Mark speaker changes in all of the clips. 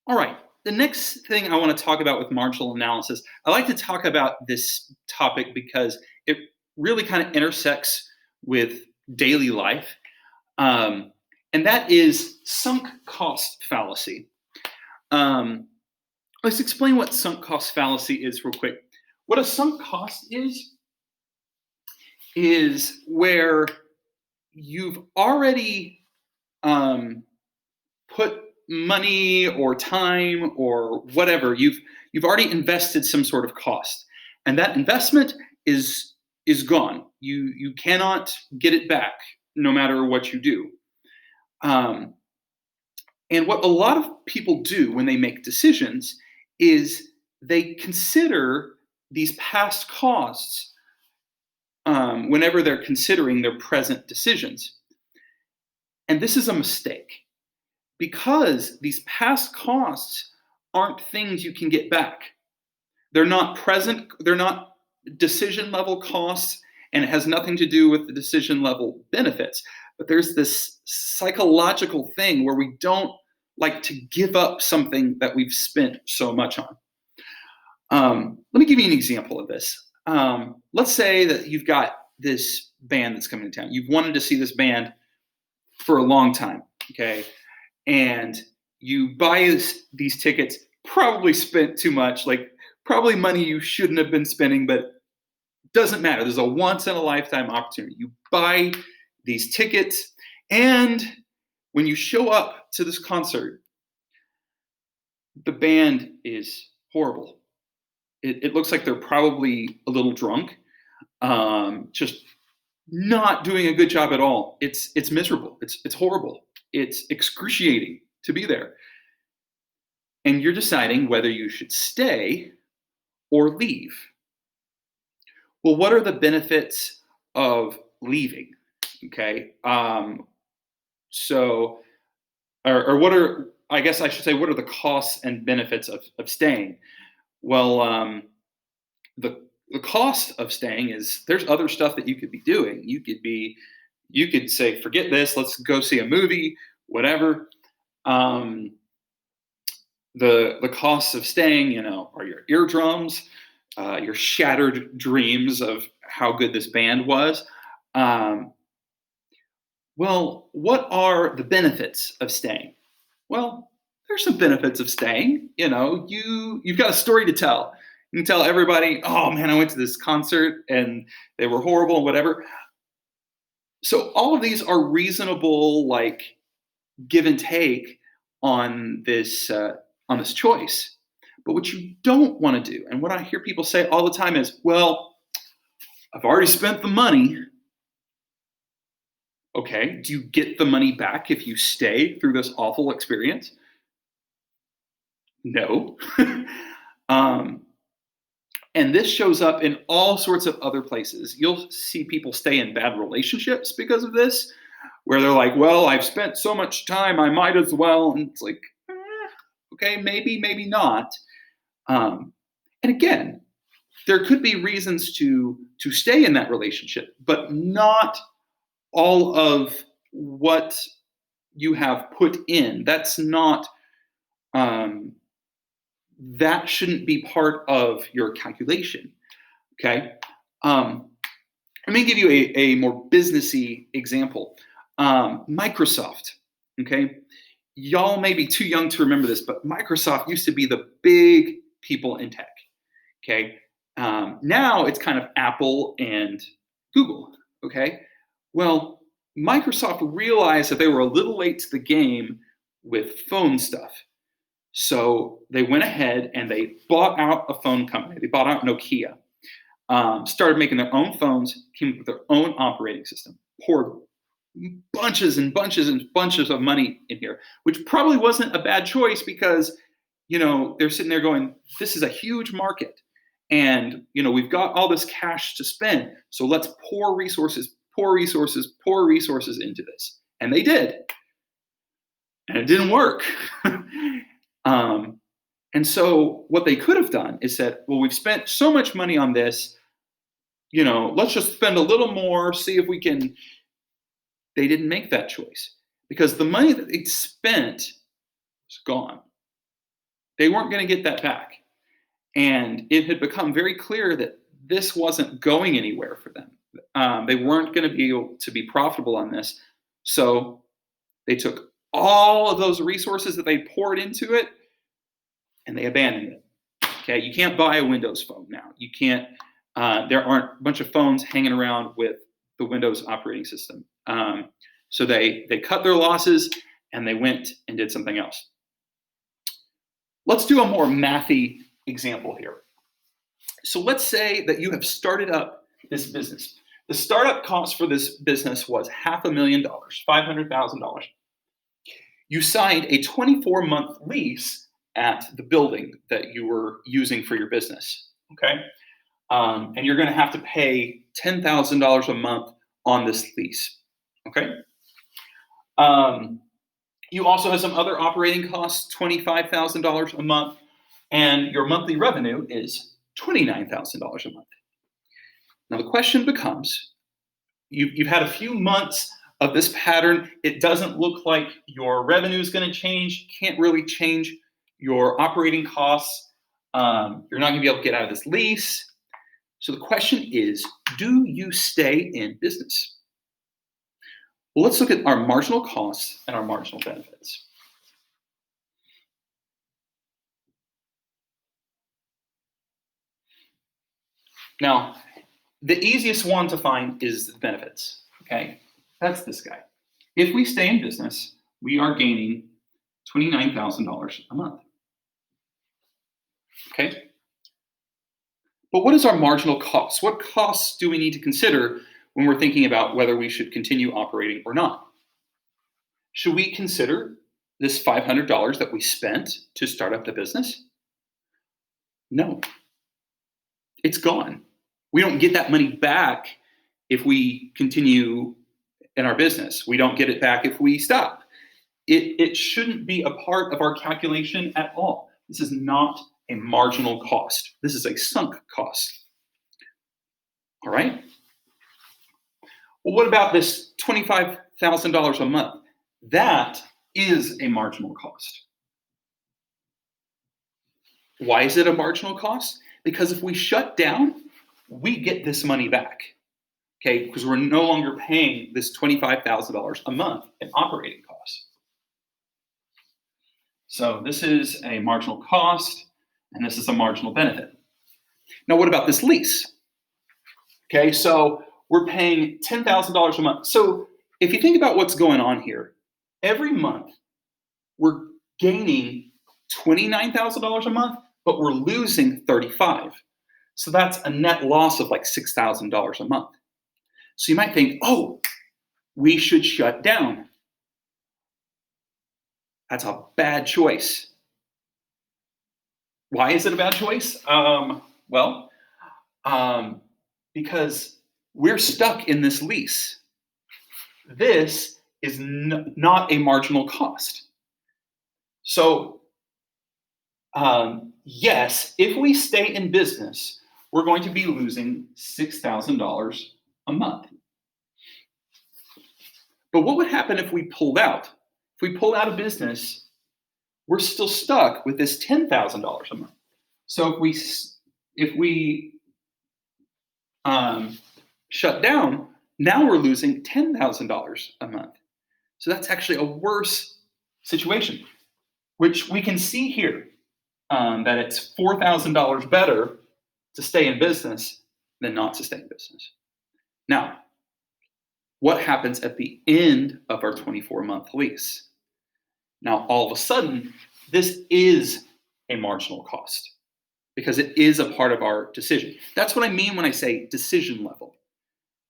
Speaker 1: All right. The next thing I want to talk about with marginal analysis, I like to talk about this topic because it really kind of intersects with daily life. Um, and that is sunk cost fallacy. Um, let's explain what sunk cost fallacy is real quick. What a sunk cost is where you've already put money or time or whatever, you've already invested some sort of cost, and that investment is gone. You cannot get it back no matter what you do. um, and what a lot of people do when they make decisions is they consider these past costs whenever they're considering their present decisions, and this is a mistake because these past costs aren't things you can get back. They're not decision level costs, and it has nothing to do with the decision level benefits. But there's this psychological thing where we don't like to give up something that we've spent so much on. Let me give you an example of this. Let's say that you've got this band that's coming to town. You've wanted to see this band for a long time, okay? And you buy these tickets, probably spent too much, like probably money you shouldn't have been spending, but doesn't matter. There's a once in a lifetime opportunity. You buy these tickets, and when you show up to this concert, the band is horrible. It looks like they're probably a little drunk, just not doing a good job at all. It's miserable. It's horrible. It's excruciating to be there. And you're deciding whether you should stay or leave. Well, what are the benefits of leaving? Okay. So, or what are, I guess I should say, what are the costs and benefits of staying? Well, the cost of staying is there's other stuff that you could be doing. You could say, forget this, let's go see a movie, whatever. The costs of staying, are your eardrums, your shattered dreams of how good this band was. Well, what are the benefits of staying? Well, there's some benefits of staying. You've got a story to tell. You can tell everybody, oh man, I went to this concert and they were horrible and whatever. So all of these are reasonable, like give and take on this choice. But what you don't want to do, and what I hear people say all the time is, well, I've already spent the money. Okay, do you get the money back if you stay through this awful experience? No. um, and this shows up in all sorts of other places. You'll see people stay in bad relationships because of this, where they're like, well, I've spent so much time, I might as well. And it's like, okay, maybe not. And again, there could be reasons to stay in that relationship, but not all of what you have put in. That's not, that shouldn't be part of your calculation. Okay. Let me give you a more businessy example. Microsoft. Okay. Y'all may be too young to remember this, but Microsoft used to be the big people in tech. Okay. Now it's kind of Apple and Google. Okay. Well, Microsoft realized that they were a little late to the game with phone stuff. So they went ahead and they bought out a phone company. They bought out Nokia, started making their own phones, came up with their own operating system, poured bunches and bunches and bunches of money in here, which probably wasn't a bad choice because, they're sitting there going, this is a huge market. And, we've got all this cash to spend. So let's pour resources into this. And they did. And it didn't work. And so what they could have done is said, well, we've spent so much money on this, let's just spend a little more, see if we can. They didn't make that choice because the money that they spent was gone. They weren't going to get that back. And it had become very clear that this wasn't going anywhere for them. They weren't going to be able to be profitable on this. So they took all of those resources that they poured into it and they abandoned it. Okay, you can't buy a Windows phone now. You can't. There aren't a bunch of phones hanging around with the Windows operating system. So they cut their losses and they went and did something else. Let's do a more mathy example here. So let's say that you have started up this business. The startup cost for this business was $500,000, $500,000. You signed a 24-month lease at the building that you were using for your business, okay? And you're going to have to pay $10,000 a month on this lease, okay? You also have some other operating costs, $25,000 a month, and your monthly revenue is $29,000 a month. Now the question becomes, you've had a few months of this pattern. It doesn't look like your revenue is going to change. Can't really change your operating costs. You're not going to be able to get out of this lease. So the question is, do you stay in business? Well, let's look at our marginal costs and our marginal benefits. Now, the easiest one to find is the benefits, okay? That's this guy. If we stay in business, we are gaining $29,000 a month, okay? But what is our marginal cost? What costs do we need to consider when we're thinking about whether we should continue operating or not? Should we consider this $500 that we spent to start up the business? No, it's gone. We don't get that money back if we continue in our business. We don't get it back if we stop. It shouldn't be a part of our calculation at all. This is not a marginal cost. This is a sunk cost. All right? Well, what about this $25,000 a month? That is a marginal cost. Why is it a marginal cost? Because if we shut down, we get this money back, okay? Because we're no longer paying this $25,000 a month in operating costs. So this is a marginal cost, and this is a marginal benefit. Now, what about this lease? Okay, so we're paying $10,000 a month. So if you think about what's going on here, every month we're gaining $29,000 a month, but we're losing $35,000. So that's a net loss of like $6,000 a month. So you might think, oh, we should shut down. That's a bad choice. Why is it a bad choice? Because we're stuck in this lease. This is not a marginal cost. So yes, if we stay in business, we're going to be losing $6,000 a month. But what would happen if we pulled out? If we pulled out of business, we're still stuck with this $10,000 a month. So if we shut down, now we're losing $10,000 a month. So that's actually a worse situation, which we can see here that it's $4,000 better to stay in business than not to stay in business. Now, what happens at the end of our 24-month lease? Now, all of a sudden, this is a marginal cost because it is a part of our decision. That's what I mean when I say decision level.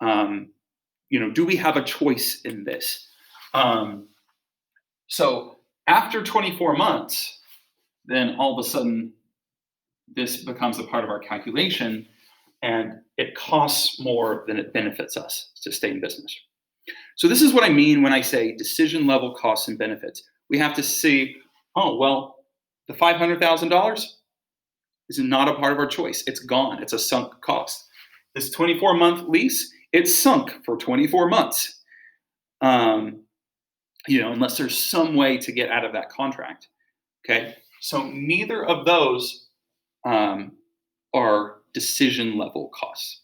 Speaker 1: Do we have a choice in this? So after 24 months, then all of a sudden, this becomes a part of our calculation, and it costs more than it benefits us to stay in business. So this is what I mean when I say decision level costs and benefits. We have to see, oh, well, the $500,000 is not a part of our choice. It's gone. It's a sunk cost. This 24-month lease, it's sunk for 24 months. Unless there's some way to get out of that contract. Okay. So neither of those are decision level costs.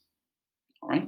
Speaker 1: All right.